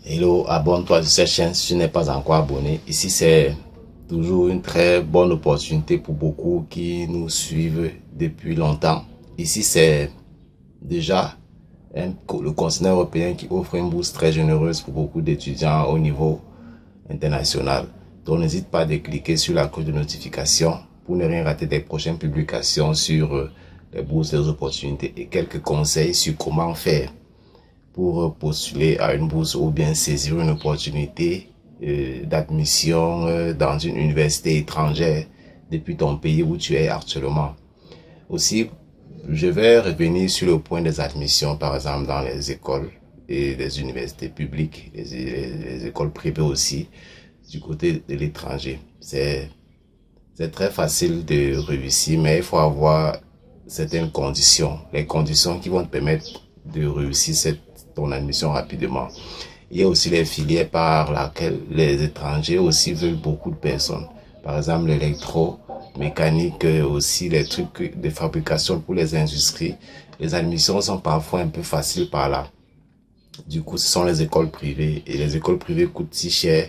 Hello, abonne-toi sur cette chaîne si tu n'es pas encore abonné. Ici, c'est toujours une très bonne opportunité pour beaucoup qui nous suivent depuis longtemps. Ici, c'est déjà le continent européen qui offre une bourse très généreuse pour beaucoup d'étudiants au niveau international. Donc, n'hésite pas à cliquer sur la cloche de notification pour ne rien rater des prochaines publications sur les bourses, les opportunités et quelques conseils sur comment faire pour postuler à une bourse ou bien saisir une opportunité d'admission dans une université étrangère depuis ton pays où tu es actuellement. Aussi, je vais revenir sur le point des admissions, par exemple dans les écoles et les universités publiques, les écoles privées aussi, du côté de l'étranger. C'est très facile de réussir, mais il faut avoir certaines conditions, les conditions qui vont te permettre de réussir ton admission rapidement. Il y a aussi les filières par lesquelles les étrangers aussi veulent beaucoup de personnes. Par exemple, l'électromécanique, aussi les trucs de fabrication pour les industries. Les admissions sont parfois un peu faciles par là. Du coup, ce sont les écoles privées. Et les écoles privées coûtent si cher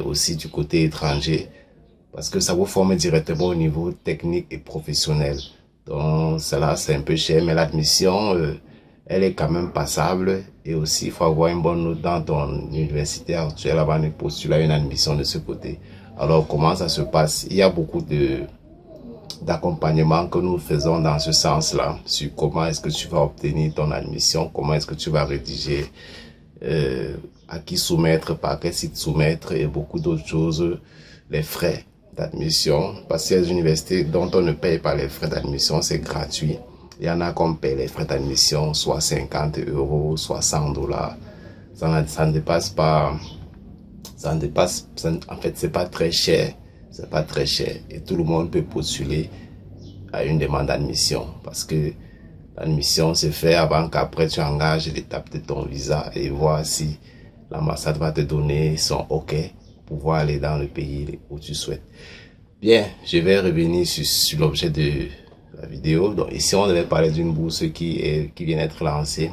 aussi du côté étranger, parce que ça vous forme directement au niveau technique et professionnel. Donc, cela, c'est un peu cher, mais l'admission, elle est quand même passable. Et aussi, il faut avoir une bonne note dans ton université actuelle avant de postuler à une admission de ce côté. Alors, comment ça se passe? Il y a beaucoup d'accompagnement que nous faisons dans ce sens-là, sur comment est-ce que tu vas obtenir ton admission, comment est-ce que tu vas rédiger, à qui soumettre, par quel site soumettre et beaucoup d'autres choses, les frais d'admission, parce qu'il y a des universités dont on ne paye pas les frais d'admission, c'est gratuit. Il y en a qu'on paye les frais d'admission, soit 50 €, soit 100 $. Ça ne dépasse pas, en fait, c'est pas très cher. C'est pas très cher. Et tout le monde peut postuler à une demande d'admission. Parce que l'admission se fait avant qu'après tu engages l'étape de ton visa et voir si l'ambassade va te donner son OK pour pouvoir aller dans le pays où tu souhaites. Bien, je vais revenir sur l'objet de la vidéo. Donc ici, on devait parler d'une bourse qui vient d'être lancée.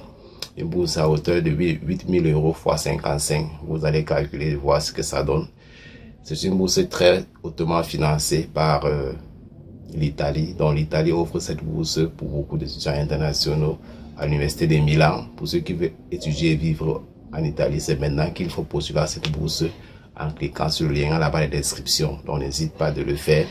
Une bourse à hauteur de 8 000 € x 55. Vous allez calculer, voir ce que ça donne. C'est une bourse très hautement financée par l'Italie. Donc l'Italie offre cette bourse pour beaucoup d'étudiants internationaux à l'université de Milan. Pour ceux qui veulent étudier et vivre en Italie, c'est maintenant qu'il faut postuler à cette bourse en cliquant sur le lien à la barre de description. Donc n'hésite pas de le faire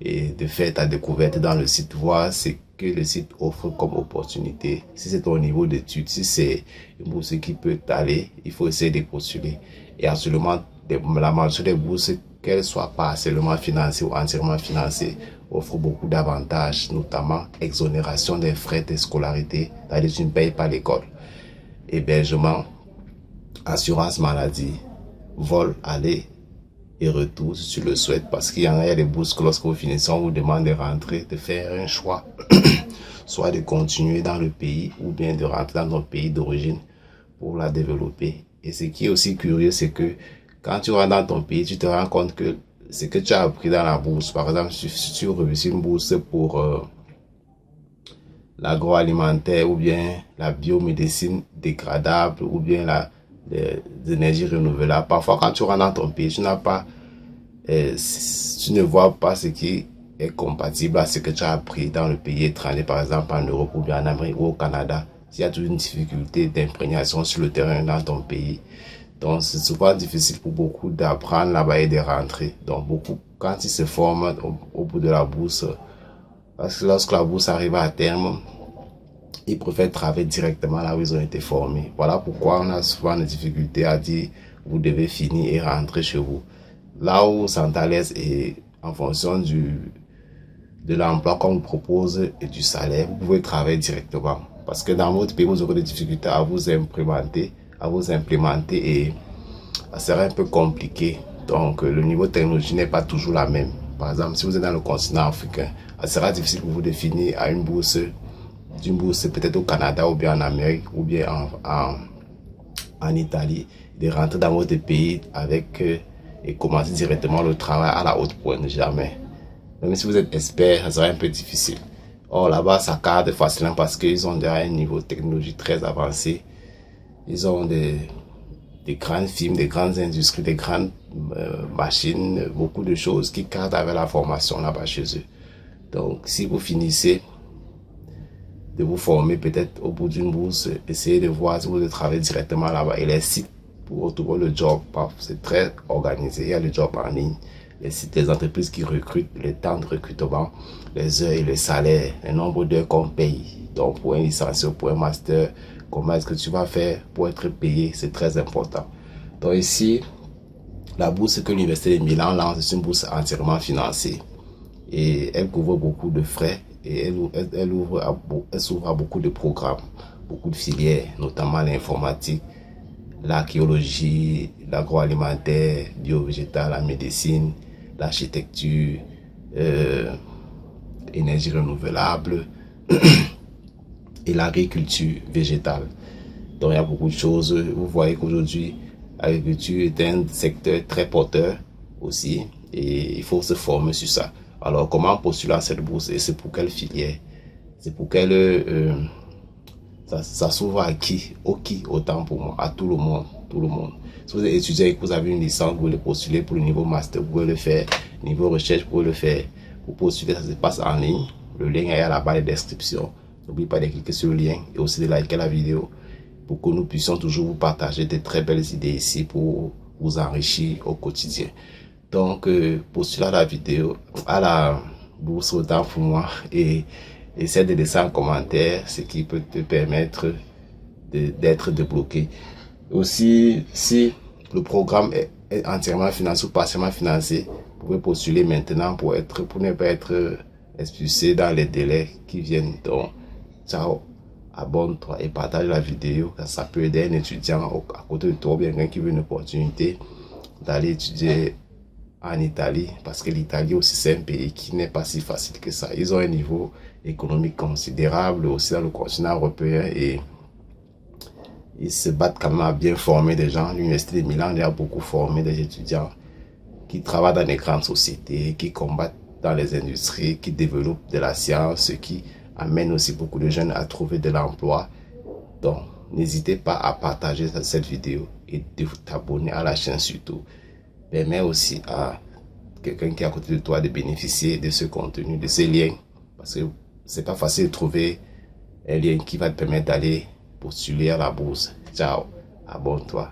et de faire ta découverte dans le site, voir ce que le site offre comme opportunité. Si c'est ton niveau d'études, si c'est une bourse qui peut t'aller, il faut essayer de postuler. Et absolument, la majorité des bourses, qu'elles soient partiellement financées ou entièrement financées, offrent beaucoup d'avantages, notamment exonération des frais de scolarité, c'est-à-dire tu ne payes pas l'école, hébergement, assurance maladie, vol, aller et retour si tu le souhaites, parce qu'il y en a des bourses que lorsque vous finissez, on vous demande de rentrer, de faire un choix, soit de continuer dans le pays ou bien de rentrer dans ton pays d'origine pour la développer. Et ce qui est aussi curieux, c'est que quand tu rentres dans ton pays, tu te rends compte que ce que tu as appris dans la bourse, par exemple, si tu réussis une bourse pour l'agroalimentaire ou bien la biomédecine dégradable ou bien les énergies renouvelables, parfois quand tu rentres dans ton pays, tu ne vois pas ce qui est compatible à ce que tu as appris dans le pays étranger, par exemple en Europe ou bien en Amérique ou au Canada. Il y a toujours une difficulté d'imprégnation sur le terrain dans ton pays. Donc, c'est souvent difficile pour beaucoup d'apprendre là-bas et de rentrer. Donc, beaucoup, quand ils se forment au bout de la bourse, parce que lorsque la bourse arrive à terme, ils préfèrent travailler directement là où ils ont été formés. Voilà pourquoi on a souvent des difficultés à dire vous devez finir et rentrer chez vous. Là où vous sentez à l'aise et en fonction de l'emploi qu'on vous propose et du salaire, vous pouvez travailler directement. Parce que dans votre pays, vous aurez des difficultés à vous implémenter et ça sera un peu compliqué. Donc, le niveau de technologie n'est pas toujours la même. Par exemple, si vous êtes dans le continent africain, ça sera difficile pour vous de finir à une bourse peut-être au Canada ou bien en Amérique ou bien en Italie, de rentrer dans votre pays avec et commencer directement le travail à la haute pointe, jamais. Même si vous êtes expert, ça sera un peu difficile. Or là-bas, ça cadre facilement parce qu'ils ont déjà un niveau de technologie très avancé. Ils ont des grandes firmes, des grandes industries, des grandes machines, beaucoup de choses qui cadrent avec la formation là-bas chez eux. Donc, si vous finissez de vous former peut-être au bout d'une bourse, essayez de voir si vous pouvez travailler directement là-bas. Et les sites pour trouver le job, c'est très organisé. Il y a le job en ligne, les sites des entreprises qui recrutent, les temps de recrutement, les heures et les salaires, le nombre d'heures qu'on paye. Donc, pour un licencié ou pour un master, comment est-ce que tu vas faire pour être payé, c'est très important. Donc ici, la bourse que l'Université de Milan lance, c'est une bourse entièrement financée. Et elle couvre beaucoup de frais et elle s'ouvre à beaucoup de programmes, beaucoup de filières, notamment l'informatique, l'archéologie, l'agroalimentaire, bio-végétal, la médecine, l'architecture, énergie renouvelable et l'agriculture végétale. Donc il y a beaucoup de choses. Vous voyez qu'aujourd'hui, l'agriculture est un secteur très porteur aussi et il faut se former sur ça. Alors comment postuler à cette bourse et c'est pour quelle filière? C'est pour quelle... ça s'ouvre à qui? Autant pour moi, à tout le monde. Si vous êtes étudiant et que vous avez une licence, vous pouvez le postuler pour le niveau master, vous pouvez le faire. Niveau recherche, vous pouvez le faire. Pour postuler, ça se passe en ligne. Le lien est à la barre de description. N'oubliez pas de cliquer sur le lien et aussi de liker la vidéo pour que nous puissions toujours vous partager de très belles idées ici pour vous enrichir au quotidien. Donc, postule à la vidéo, à la bourse autant pour moi et essaie de laisser un commentaire, ce qui peut te permettre d'être débloqué. Aussi, si le programme est entièrement financé ou partiellement financé, vous pouvez postuler maintenant pour ne pas être expulsé dans les délais qui viennent. Donc, ciao, abonne-toi et partage la vidéo, ça peut aider un étudiant à côté de toi, bien quelqu'un qui veut une opportunité d'aller étudier en Italie, parce que l'Italie aussi c'est un pays qui n'est pas si facile que ça. Ils ont un niveau économique considérable aussi dans le continent européen et ils se battent quand même à bien former des gens. L'Université de Milan a beaucoup formé des étudiants qui travaillent dans les grandes sociétés, qui combattent dans les industries, qui développent de la science, ce qui amène aussi beaucoup de jeunes à trouver de l'emploi. Donc, n'hésitez pas à partager cette vidéo et de vous abonner à la chaîne surtout. Permet aussi à quelqu'un qui est à côté de toi de bénéficier de ce contenu, de ces liens. Parce que c'est pas facile de trouver un lien qui va te permettre d'aller postuler à la bourse. Ciao, abonne-toi.